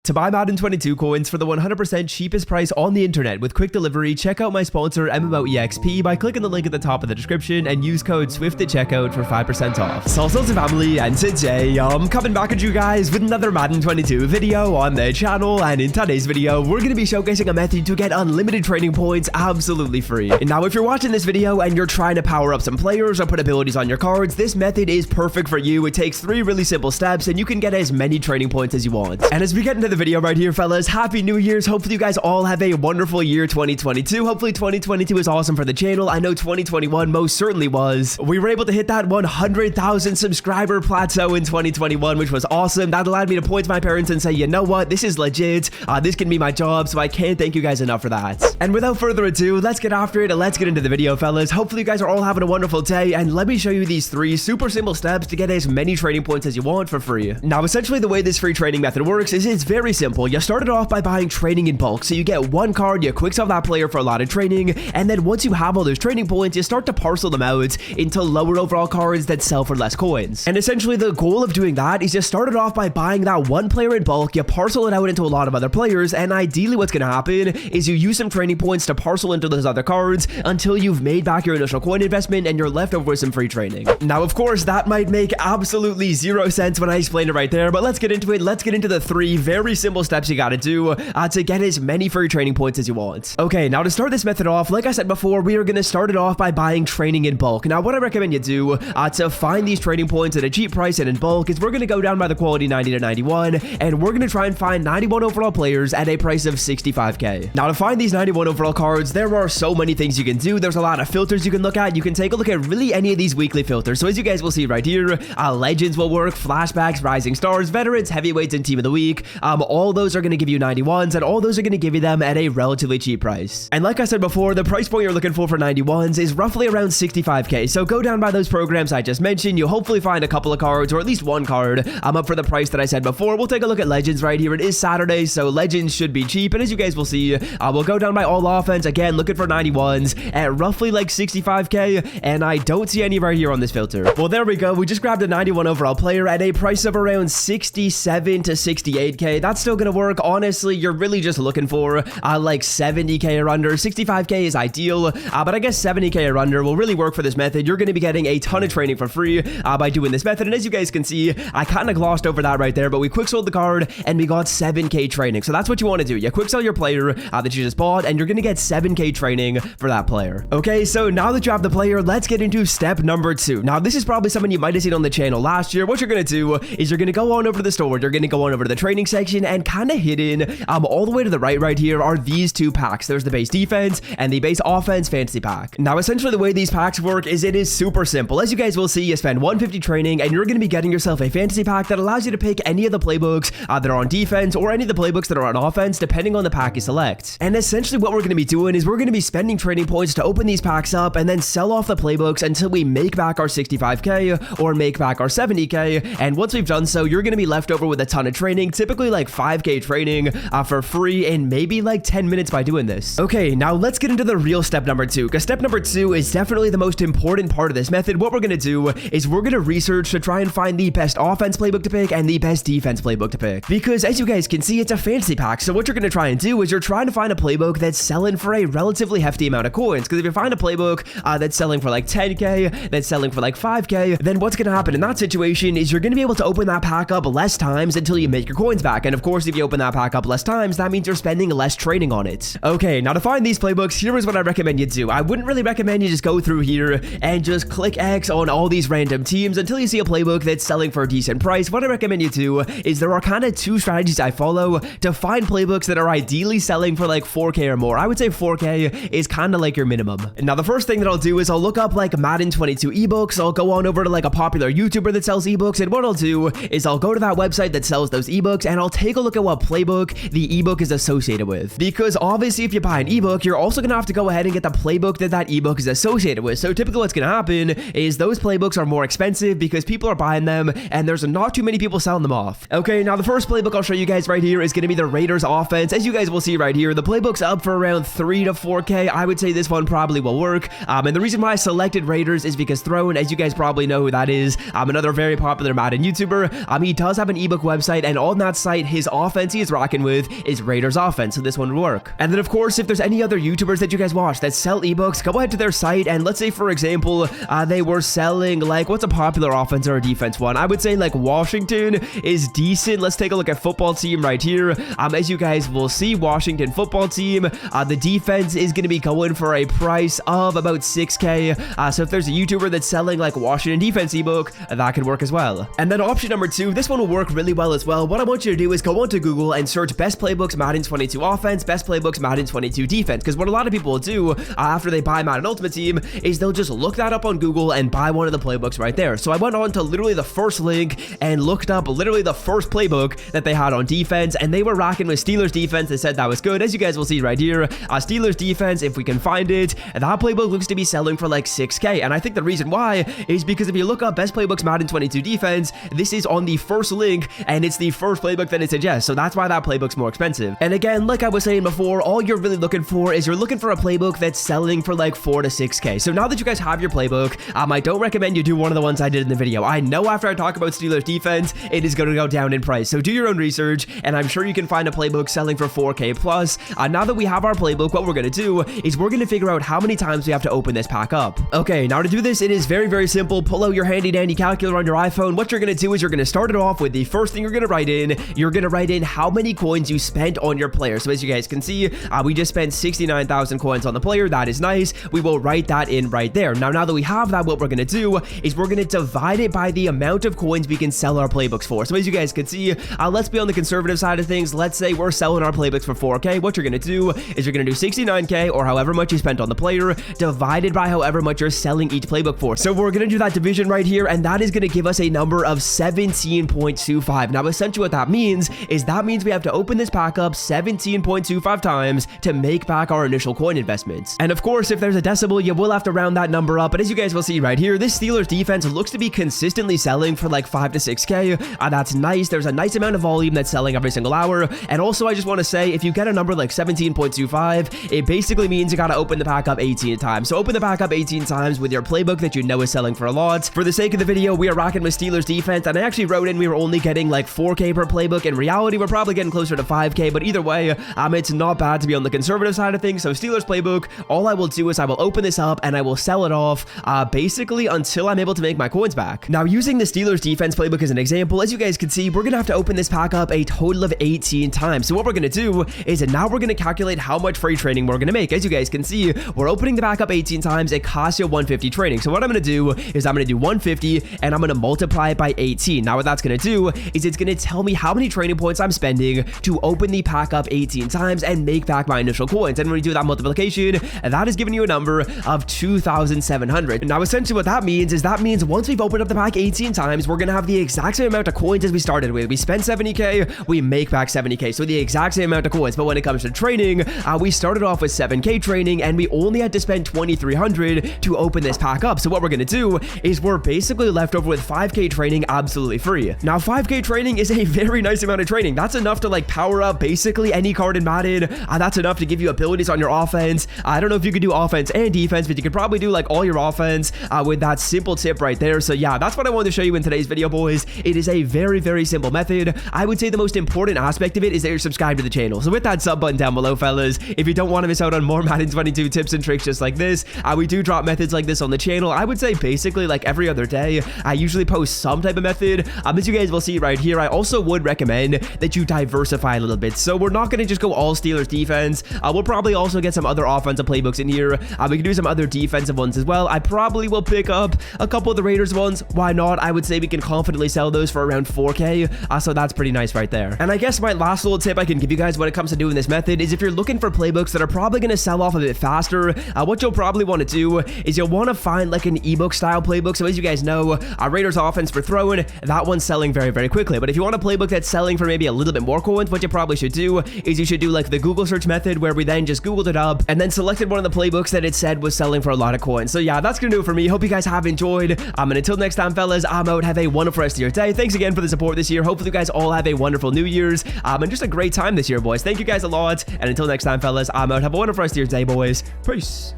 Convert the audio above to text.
To buy Madden 22 coins for the 100% cheapest price on the internet with quick delivery, check out my sponsor MMOEXP by clicking the link at the top of the description and use code SWIFT at checkout for 5% off. Salsa family, and today I'm coming back at you guys with another Madden 22 video on the channel, and in today's video we're going to be showcasing a method to get unlimited training points absolutely free. Now if you're watching this video and you're trying to power up some players or put abilities on your cards, this method is perfect for you. It takes 3 really simple steps and you can get as many training points as you want. And as we get into the video right here, fellas, happy New Year's. Hopefully you guys all have a wonderful year 2022. Hopefully 2022 is awesome for the channel. I know 2021 most certainly was. We were able to hit that 100,000 subscriber plateau in 2021, which was awesome. That allowed me to point to my parents and say, you know what, this is legit. This can be my job, so I can't thank you guys enough for that. And without further ado, let's get after it and let's get into the video, fellas. Hopefully you guys are all having a wonderful day, and let me show you these 3 super simple steps to get as many training points as you want for free. Now essentially the way this free training method works is it's very simple. You start it off by buying training in bulk. So you get one card, you quick sell that player for a lot of training, and then once you have all those training points, you start to parcel them out into lower overall cards that sell for less coins. And essentially the goal of doing that is you start it off by buying that one player in bulk, you parcel it out into a lot of other players, and ideally what's going to happen is you use some training points to parcel into those other cards until you've made back your initial coin investment and you're left over with some free training. Now of course that might make absolutely zero sense when I explain it right there, but let's get into it. Let's get into the 3 very simple steps you gotta do to get as many free training points as you want. Okay, now to start this method off, like I said before, we are gonna start it off by buying training in bulk. Now what I recommend you do to find these training points at a cheap price and in bulk is we're gonna go down by the quality 90 to 91, and we're gonna try and find 91 overall players at a price of 65k. Now to find these 91 overall cards, there are so many things you can do. There's a lot of filters you can look at. You can take a look at really any of these weekly filters. So as you guys will see right here, legends will work, flashbacks, rising stars, veterans, heavyweights, and team of the week. All those are going to give you 91s, and all those are going to give you them at a relatively cheap price. And like I said before, the price point you're looking for 91s is roughly around 65k. So go down by those programs I just mentioned. You'll hopefully find a couple of cards, or at least one card, up for the price that I said before. We'll take a look at legends right here. It is Saturday, so legends should be cheap. And as you guys will see, we'll go down by all offense, again, looking for 91s at roughly like 65k, and I don't see any right here on this filter. Well, there we go. We just grabbed a 91 overall player at a price of around 67 to 68k. That's still gonna work. Honestly, you're really just looking for like 70k or under. 65k is ideal, but I guess 70k or under will really work for this method. You're gonna be getting a ton of training for free by doing this method, and as you guys can see, I kind of glossed over that right there, but we quick sold the card and we got 7k training. So that's what you want to do. You quick sell your player that you just bought, and you're gonna get 7k training for that player. Okay, so now that you have the player, let's get into step number 2. Now this is probably something you might have seen on the channel last year. What you're gonna do is you're gonna go on over to the store, you're gonna go on over to the training section, and kind of hidden all the way to the right here are these 2 packs. There's the base defense and the base offense fantasy pack. Now essentially the way these packs work is it is super simple. As you guys will see, you spend 150 training and you're gonna be getting yourself a fantasy pack that allows you to pick any of the playbooks that are on defense or any of the playbooks that are on offense, depending on the pack you select. And essentially what we're gonna be doing is we're gonna be spending training points to open these packs up and then sell off the playbooks until we make back our 65k or make back our 70k. And once we've done so, you're gonna be left over with a ton of training, typically like 5k training for free in maybe like 10 minutes by doing this. Okay, now let's get into the real step number 2, because step number 2 is definitely the most important part of this method. What we're gonna do is we're gonna research to try and find the best offense playbook to pick and the best defense playbook to pick, because as you guys can see, it's a fantasy pack. So what you're gonna try and do is you're trying to find a playbook that's selling for a relatively hefty amount of coins, because if you find a playbook that's selling for like 10k, that's selling for like 5k, then what's gonna happen in that situation is you're gonna be able to open that pack up less times until you make your coins back. And of course, if you open that pack up less times, that means you're spending less training on it. Okay, now to find these playbooks, here is what I recommend you do. I wouldn't really recommend you just go through here and just click X on all these random teams until you see a playbook that's selling for a decent price. What I recommend you do is there are kind of 2 strategies I follow to find playbooks that are ideally selling for like 4k or more. I would say 4k is kind of like your minimum. Now the first thing that I'll do is I'll look up like Madden 22 ebooks. I'll go on over to like a popular YouTuber that sells ebooks, and what I'll do is I'll go to that website that sells those ebooks and I'll take a look at what playbook the ebook is associated with, because obviously if you buy an ebook, you're also gonna have to go ahead and get the playbook that ebook is associated with. So typically what's gonna happen is those playbooks are more expensive because people are buying them and there's not too many people selling them off. Okay, now the first playbook I'll show you guys right here is gonna be the Raiders offense. As you guys will see right here, the playbook's up for around 3 to 4k. I would say this one probably will work, and the reason why I selected Raiders is because Throne, as you guys probably know who that is, another very popular Madden YouTuber, he does have an ebook website, and on that site his offense he is rocking with is Raiders offense, so this one would work. And then of course, if there's any other YouTubers that you guys watch that sell ebooks, go ahead to their site, and let's say for example, they were selling like, what's a popular offense or a defense one? I would say like Washington is decent. Let's take a look at football team right here. As you guys will see, Washington football team, the defense is going to be going for a price of about 6K. So if there's a YouTuber that's selling like Washington defense ebook, that could work as well. And then option number 2, this one will work really well as well. What I want you to do is go onto Google and search best playbooks Madden 22 offense, best playbooks Madden 22 defense, because what a lot of people will do after they buy Madden Ultimate Team is they'll just look that up on Google and buy one of the playbooks right there. So I went on to literally the first link and looked up literally the first playbook that they had on defense, and they were rocking with Steelers defense. They said that was good. As you guys will see right here, Steelers defense, if we can find it, that playbook looks to be selling for like 6K. And I think the reason why is because if you look up best playbooks Madden 22 defense, this is on the first link and it's the first playbook that it suggests. So that's why that playbook's more expensive. And again, like I was saying before, all you're really looking for is you're looking for a playbook that's selling for like 4 to 6K. So now that you guys have your playbook, I don't recommend you do one of the ones I did in the video. I know after I talk about Steelers defense, it is going to go down in price. So do your own research, and I'm sure you can find a playbook selling for 4K plus. Now that we have our playbook, what we're going to do is we're going to figure out how many times we have to open this pack up. Okay, now to do this, it is very, very simple. Pull out your handy dandy calculator on your iPhone. What you're going to do is you're going to start it off with the first thing you're going to write in. You're going to write in how many coins you spent on your player. So as you guys can see, we just spent 69,000 coins on the player. That is nice. We will write that in right there. Now that we have that, what we're going to do is we're going to divide it by the amount of coins we can sell our playbooks for. So as you guys can see, let's be on the conservative side of things. Let's say we're selling our playbooks for 4K. What you're going to do is you're going to do 69K, or however much you spent on the player, divided by however much you're selling each playbook for. So we're going to do that division right here, and that is going to give us a number of 17.25. Now essentially what that means is we have to open this pack up 17.25 times to make back our initial coin investments. And of course, if there's a decimal, you will have to round that number up. But as you guys will see right here, this Steelers defense looks to be consistently selling for like 5 to 6K. That's nice. There's a nice amount of volume that's selling every single hour. And also, I just want to say, if you get a number like 17.25, it basically means you got to open the pack up 18 times. So open the pack up 18 times with your playbook that you know is selling for a lot. For the sake of the video, we are rocking with Steelers defense, and I actually wrote in we were only getting like 4K per playbook. In reality, we're probably getting closer to 5K, but either way, it's not bad to be on the conservative side of things. So Steelers playbook, all I will do is I will open this up and I will sell it off basically until I'm able to make my coins back. Now, using the Steelers defense playbook as an example, as you guys can see, we're gonna have to open this pack up a total of 18 times. So what we're gonna do is now we're gonna calculate how much free training we're gonna make. As you guys can see, we're opening the pack up 18 times. It costs you 150 training. So what I'm gonna do is I'm gonna do 150 and I'm gonna multiply it by 18. Now what that's gonna do is it's gonna tell me how many training points I'm spending to open the pack up 18 times and make back my initial coins. And when we do that multiplication, that is giving you a number of 2,700. Now essentially what that means is once we've opened up the pack 18 times, we're gonna have the exact same amount of coins as we started with. We spent 70K, we make back 70K, so the exact same amount of coins. But when it comes to training, we started off with 7K training and we only had to spend 2,300 to open this pack up. So what we're gonna do is we're basically left over with 5K training absolutely free. Now 5K training is a very nice amount of training. That's enough to like power up basically any card in Madden. That's enough to give you abilities on your offense. I don't know if you could do offense and defense, but you could probably do like all your offense with that simple tip right there. So yeah, that's what I wanted to show you in today's video, boys. It is a very, very simple method. I would say the most important aspect of it is that you're subscribed to the channel. So with that sub button down below, fellas, if you don't want to miss out on more Madden 22 tips and tricks just like this, we do drop methods like this on the channel. I would say basically like every other day. I usually post some type of method. As you guys will see right here, I also would recommend that you diversify a little bit. So we're not going to just go all Steelers defense. We'll probably also get some other offensive playbooks in here. We can do some other defensive ones as well. I probably will pick up a couple of the Raiders ones. Why not? I would say we can confidently sell those for around 4K. So that's pretty nice right there. And I guess my last little tip I can give you guys when it comes to doing this method is if you're looking for playbooks that are probably going to sell off a bit faster, what you'll probably want to do is you'll want to find like an ebook style playbook. So as you guys know, Raiders offense for throwing, that one's selling very, very quickly. But if you want a playbook that's selling for maybe a little bit more coins, what you probably should do is you should do like the Google search method where we then just Googled it up and then selected one of the playbooks that it said was selling for a lot of coins. So yeah, that's gonna do it for me. Hope you guys have enjoyed. And until next time, fellas, I'm out. Have a wonderful rest of your day. Thanks again for the support this year. Hopefully you guys all have a wonderful New Year's and just a great time this year, boys. Thank you guys a lot. And until next time, fellas, I'm out. Have a wonderful rest of your day, boys. Peace.